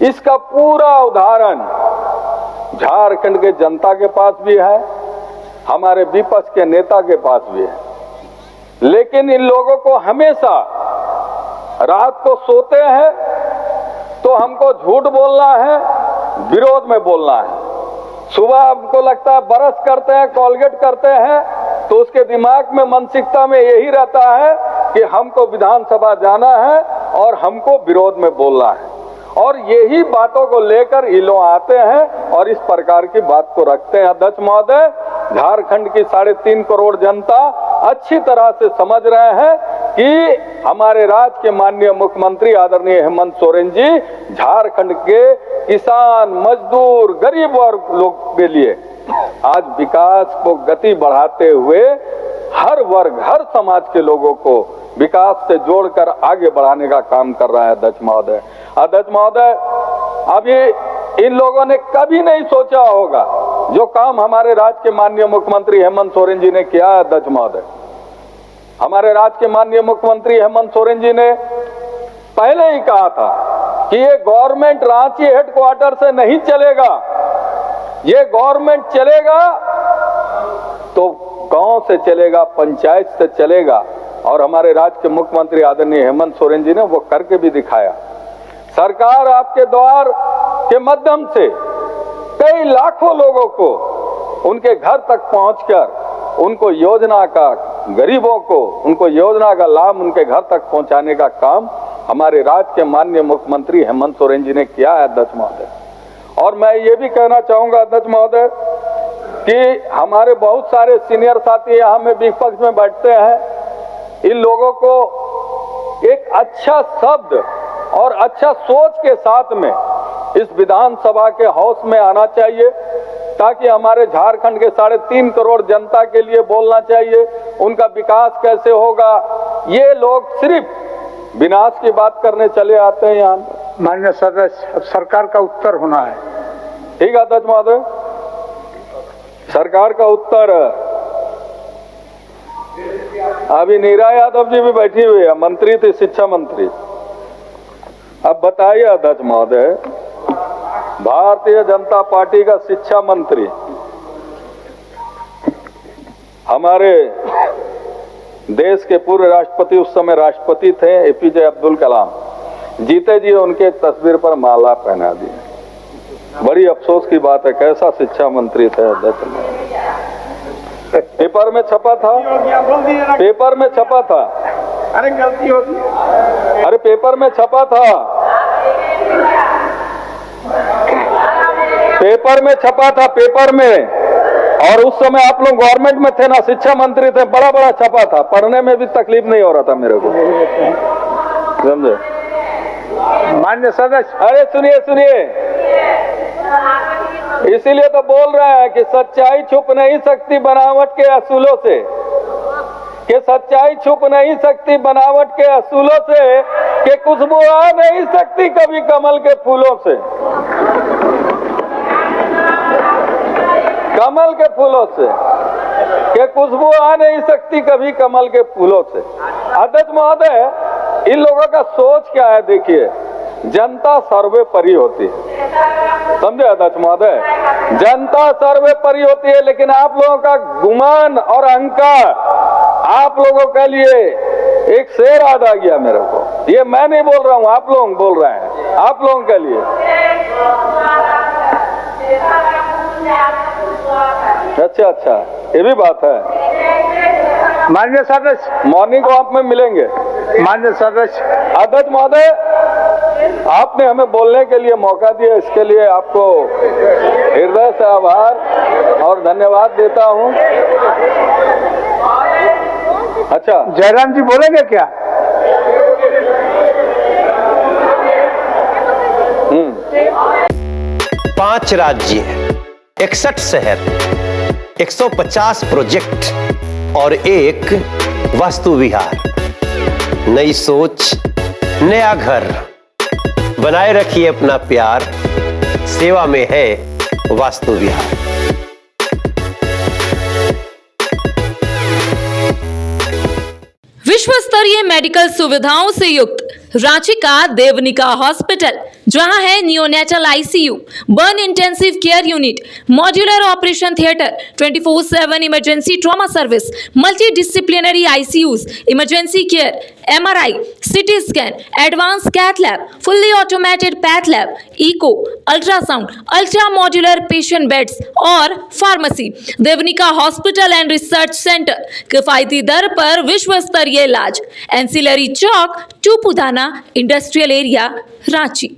इसका पूरा उदाहरण झारखंड के जनता के पास भी है, हमारे विपक्ष के नेता के पास भी है। लेकिन इन लोगों को हमेशा रात को सोते हैं तो हमको झूठ बोलना है, विरोध में बोलना है। सुबह हमको लगता है ब्रश करते हैं, कोलगेट करते हैं, तो उसके दिमाग में मानसिकता में यही रहता है कि हमको विधानसभा जाना है और हमको विरोध में बोलना है। और यही बातों को लेकर ये लोग आते हैं और इस प्रकार की बात को रखते हैं। अध्यक्ष महोदय, झारखंड की 3.5 करोड़ जनता अच्छी तरह से समझ रहे हैं कि हमारे राज्य के माननीय मुख्यमंत्री आदरणीय हेमंत सोरेन जी झारखंड के किसान, मजदूर, गरीब वर्ग लोग के लिए आज विकास को गति बढ़ाते हुए हर वर्ग, हर समाज के लोगों को विकास से जोड़कर आगे बढ़ाने का काम कर रहा है। अध्यक्ष महोदय, अभी इन लोगों ने कभी नहीं सोचा होगा जो काम हमारे राज्य के माननीय मुख्यमंत्री हेमंत सोरेन जी ने किया है। अध्यक्ष महोदय, हमारे राज्य के माननीय मुख्यमंत्री हेमंत सोरेन जी ने पहले ही कहा था कि ये गवर्नमेंट रांची हेडक्वार्टर से नहीं चलेगा, ये गवर्नमेंट चलेगा तो गांव से चलेगा, पंचायत से चलेगा। और हमारे राज्य के मुख्यमंत्री आदरणीय हेमंत सोरेन जी ने वो करके भी दिखाया। सरकार आपके द्वार के माध्यम से कई लाखों लोगों को उनके घर तक पहुंचकर उनको योजना का, गरीबों को उनको योजना का लाभ उनके घर तक पहुंचाने का काम हमारे राज्य के माननीय मुख्यमंत्री हेमंत सोरेन जी ने किया है। अध्यक्ष महोदय, और मैं ये भी कहना चाहूंगा अध्यक्ष महोदय कि हमारे बहुत सारे सीनियर साथी यहाँ में विपक्ष में बैठते हैं, इन लोगों को एक अच्छा शब्द और अच्छा सोच के साथ में इस विधानसभा के हाउस में आना चाहिए, ताकि हमारे झारखंड के 3.5 करोड़ जनता के लिए बोलना चाहिए, उनका विकास कैसे होगा। ये लोग सिर्फ विनाश की बात करने चले आते हैं यहाँ। माननीय सदस्य, अब सरकार का उत्तर होना है। ठीक है अध्यक्ष महोदय, सरकार का उत्तर अभी नीरा यादव जी भी बैठी हुई है, मंत्री थी, शिक्षा मंत्री। अब बताइए अध्यक्ष महोदय, भारतीय जनता पार्टी का शिक्षा मंत्री हमारे देश के पूर्व राष्ट्रपति, उस समय राष्ट्रपति थे एपीजे अब्दुल कलाम, जीते जी उनके तस्वीर पर माला पहना दी। बड़ी अफसोस की बात है, कैसा शिक्षा मंत्री थे अध्यक्ष महोदय। पेपर में छपा था, पेपर में छपा था, अरे गलती होगी, अरे पेपर में छपा था, पेपर में छपा था, पेपर में। और उस समय आप लोग गवर्नमेंट में थे ना, शिक्षा मंत्री थे, बड़ा बड़ा छपा था, पढ़ने में भी तकलीफ नहीं हो रहा था मेरे को, समझे। मान्य सदस्य, अरे सुनिए सुनिए, इसीलिए तो बोल रहे हैं कि सच्चाई छुप नहीं सकती बनावट के असूलों से, कि सच्चाई छुप नहीं सकती बनावट के असूलों से, कि खुशबू आ नहीं सकती कभी कमल के फूलों से, कमल के फूलों से, कि खुशबू आ नहीं सकती कभी कमल के फूलों से। अध्यक्ष महोदय, इन लोगों का सोच क्या है, देखिए, जनता सर्वोपरि होती है, समझे अध्यक्ष महोदय, जनता सर्वोपरि होती है। लेकिन आप लोगों का गुमान और अहंकार, आप लोगों के लिए एक शेर याद आ गया मेरे को, ये मैं नहीं बोल रहा हूँ, आप लोग बोल रहे हैं, आप लोगों के लिए। अच्छा, ये भी बात है। मान्य सदस्य, मॉर्निंग को आप में मिलेंगे। मान्य सदस्य, अध्यक्ष महोदय, आपने हमें बोलने के लिए मौका दिया, इसके लिए आपको हृदय से आभार और धन्यवाद देता हूं। अच्छा, जयराम जी बोलेंगे क्या? 5 राज्य, 61 शहर, 150 प्रोजेक्ट और एक वास्तु विहार। नई सोच, नया घर, बनाए रखिए अपना प्यार, सेवा में है वास्तु विहार। विश्व स्तरीय मेडिकल सुविधाओं से युक्त रांची का देवनिका हॉस्पिटल, जहां है neonatal ICU, burn intensive care unit, modular operation theatre, 24/7 emergency trauma service, multi disciplinary ICUs, emergency care, MRI, city scan, advance cath lab, fully automated path lab, echo, ultrasound, ultra modular patient beds और pharmacy. Devnika hospital and research centre, किफायती दर पर विश्व स्तरीय इलाज। Ancillary Chowk, Tupudana industrial area, Ranchi.